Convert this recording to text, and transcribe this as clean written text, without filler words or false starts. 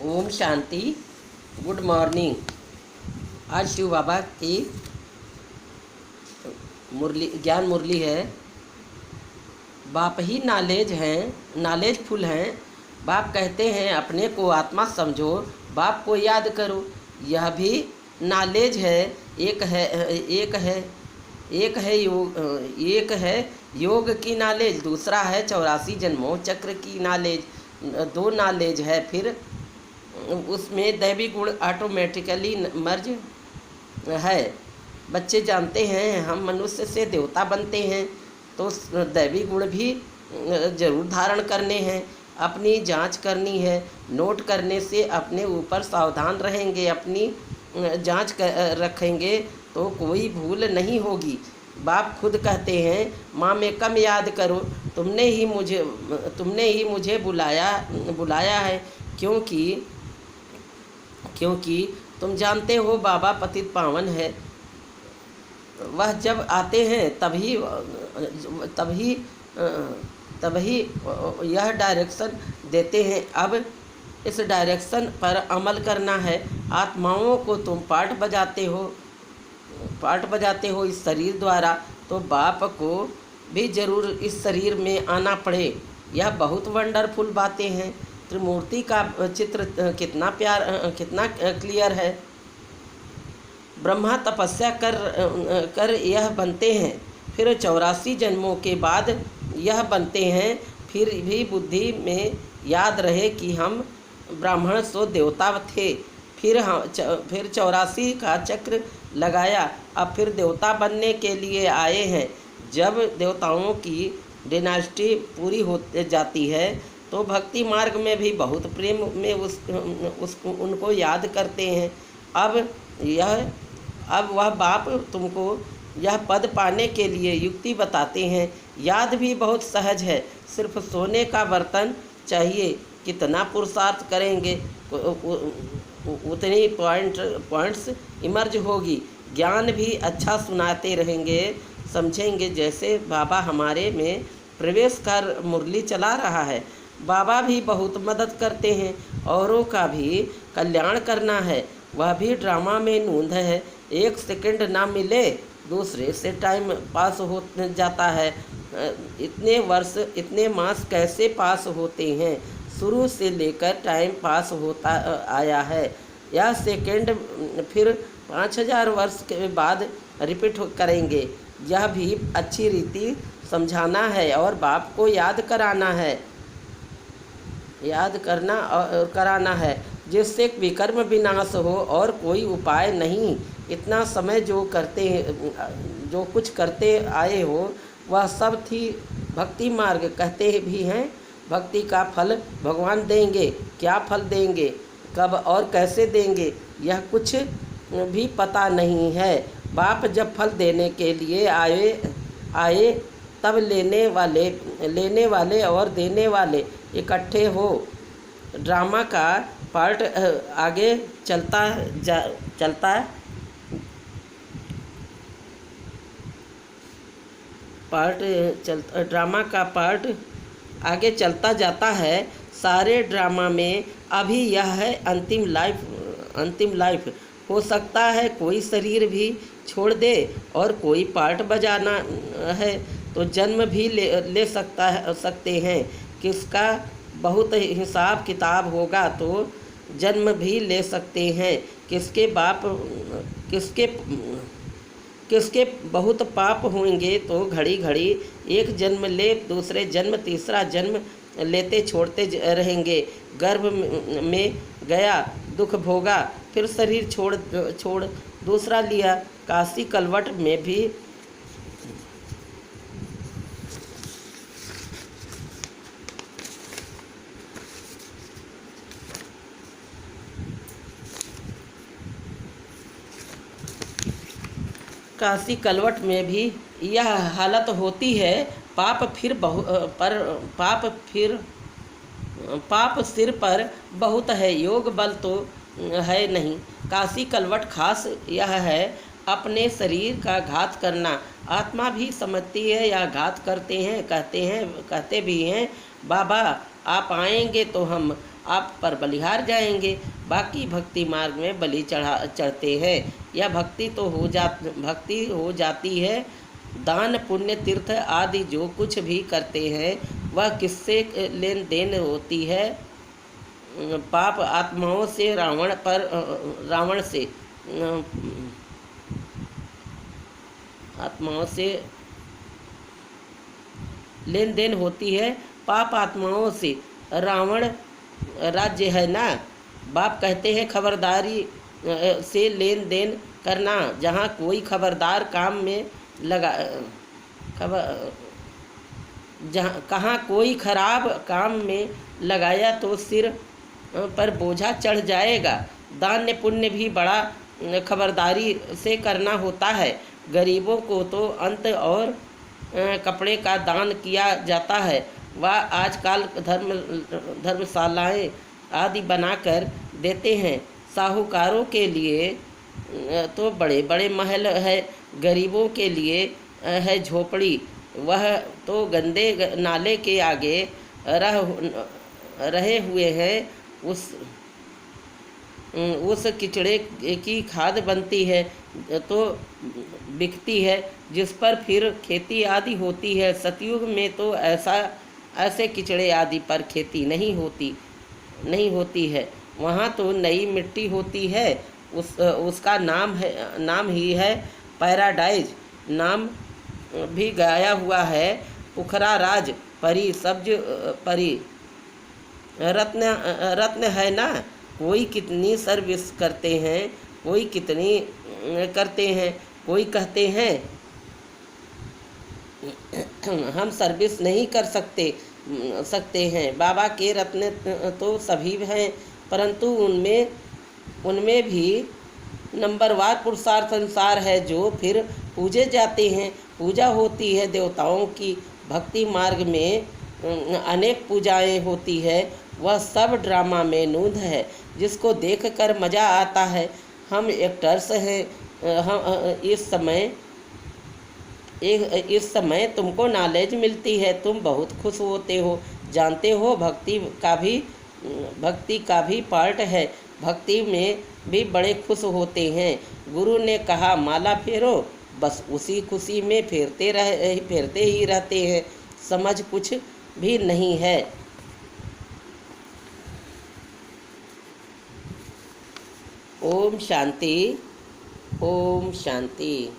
Om Shanti. Good morning. आज शिव बाबा की ज्ञान मुरली है। बाप ही नॉलेज हैं, नॉलेजफुल हैं। बाप कहते हैं अपने को आत्मा समझो, बाप को याद करो। यह भी नॉलेज है। एक है एक है एक है योग की नॉलेज, दूसरा है 84 जन्मों चक्र की नॉलेज। दो नॉलेज है। फिर उसमें दैवी गुण ऑटोमेटिकली मर्ज है। बच्चे जानते हैं हम मनुष्य से देवता बनते हैं, तो दैवी गुण भी जरूर धारण करने हैं। अपनी जांच करनी है। नोट करने से अपने ऊपर सावधान रहेंगे, अपनी जांच रखेंगे तो कोई भूल नहीं होगी। बाप खुद कहते हैं माँ में कम याद करो, तुमने ही मुझे बुलाया है, क्योंकि तुम जानते हो बाबा पतित पावन है। वह जब आते हैं तभी यह डायरेक्शन देते हैं। अब इस डायरेक्शन पर अमल करना है। आत्माओं को तुम पाठ बजाते हो इस शरीर द्वारा, तो बाप को भी जरूर इस शरीर में आना पड़े। यह बहुत वंडरफुल बातें हैं। त्रिमूर्ति का चित्र कितना क्लियर है। ब्रह्मा तपस्या कर यह बनते हैं, फिर 84 जन्मों के बाद यह बनते हैं। फिर भी बुद्धि में याद रहे कि हम ब्राह्मण सो देवता थे। फिर 84 का चक्र लगाया। अब फिर देवता बनने के लिए आए हैं। जब देवताओं की डिनास्टी पूरी हो जाती है तो भक्ति मार्ग में भी बहुत प्रेम में उनको याद करते हैं। अब वह बाप तुमको यह पद पाने के लिए युक्ति बताते हैं। याद भी बहुत सहज है, सिर्फ सोने का बर्तन चाहिए। कितना पुरुषार्थ करेंगे उतनी पॉइंट्स इमर्ज होगी। ज्ञान भी अच्छा सुनाते रहेंगे, समझेंगे। जैसे बाबा हमारे में प्रवेश कर मुरली चला रहा है। बाबा भी बहुत मदद करते हैं, औरों का भी कल्याण करना है। वह भी ड्रामा में नूंद है। 1 सेकंड ना मिले दूसरे से टाइम पास हो जाता है। इतने वर्ष इतने मास कैसे पास होते हैं। शुरू से लेकर टाइम पास होता आया है। यह सेकंड फिर 5000 वर्ष के बाद रिपीट करेंगे। यह भी अच्छी रीति समझाना है और बाप को याद कराना और कराना है, जिससे विकर्म विनाश हो और कोई उपाय नहीं। इतना समय जो कुछ करते आए हो वह सब थी भक्ति मार्ग। कहते भी हैं भक्ति का फल भगवान देंगे। क्या फल देंगे, कब और कैसे देंगे, यह कुछ भी पता नहीं है। बाप जब फल देने के लिए आए तब लेने वाले और देने वाले इकट्ठे हो। ड्रामा का पार्ट आगे चलता ड्रामा का पार्ट आगे चलता जाता है। सारे ड्रामा में अभी यह है अंतिम लाइफ। हो सकता है कोई शरीर भी छोड़ दे और कोई पार्ट बजाना है तो जन्म भी ले सकते हैं। किसका बहुत हिसाब किताब होगा तो जन्म भी ले सकते हैं। किसके बहुत पाप होंगे तो घड़ी एक जन्म ले, दूसरे जन्म, तीसरा जन्म लेते छोड़ते रहेंगे। गर्भ में गया, दुख भोगा, फिर शरीर छोड़ दूसरा लिया। काशी कलवट में भी यह हालत होती है। पाप सिर पर बहुत है, योग बल तो है नहीं। काशी कलवट खास यह है अपने शरीर का घात करना। आत्मा भी समझती है या घात करते हैं, कहते भी हैं बाबा आप आएंगे तो हम आप पर बलिहार जाएंगे। बाकी भक्ति मार्ग में बलि चढ़ते हैं। यह भक्ति हो जाती है। दान पुण्य तीर्थ आदि जो कुछ भी करते हैं वह किससे लेन देन होती है? पाप आत्माओं से रावण से आत्माओं से लेन देन होती है। पाप आत्माओं से रावण राज्य है ना। बाप कहते हैं खबरदारी से लेन देन करना। जहाँ कोई खबरदार काम में लगा खबर जहाँ कहाँ कोई खराब काम में लगाया तो सिर पर बोझा चढ़ जाएगा। दान पुण्य भी बड़ा खबरदारी से करना होता है। गरीबों को तो अंत और कपड़े का दान किया जाता है। वह आजकल धर्मशालाएँ आदि बनाकर देते हैं। साहूकारों के लिए तो बड़े बड़े महल है, गरीबों के लिए है झोपड़ी। वह तो गंदे नाले के आगे रहे हुए हैं। उस कीचड़े की खाद बनती है तो बिकती है, जिस पर फिर खेती आदि होती है। सतयुग में तो ऐसे कीचड़े आदि पर खेती नहीं होती है। वहाँ तो नई मिट्टी होती है। उसका नाम ही है पैराडाइज। नाम भी गाया हुआ है पुखरा राज परी सब्ज परी। रत्न है ना। कोई कितनी सर्विस करते हैं, कोई कितनी करते हैं, कोई कहते हैं हम सर्विस नहीं कर सकते हैं। बाबा के रत्न तो सभी हैं, परंतु उनमें भी नंबरवार पुरुषार्थ अनुसार है जो फिर पूजे जाते हैं। पूजा होती है देवताओं की। भक्ति मार्ग में अनेक पूजाएं होती है। वह सब ड्रामा में नूंद है, जिसको देखकर मज़ा आता है। हम एक्टर्स हैं। हम इस समय तुमको नॉलेज मिलती है, तुम बहुत खुश होते हो। जानते हो भक्ति का भी पार्ट है। भक्ति में भी बड़े खुश होते हैं। गुरु ने कहा माला फेरो, बस उसी खुशी में फेरते ही रहते हैं। समझ कुछ भी नहीं है। ओम शांति, ओम शांति।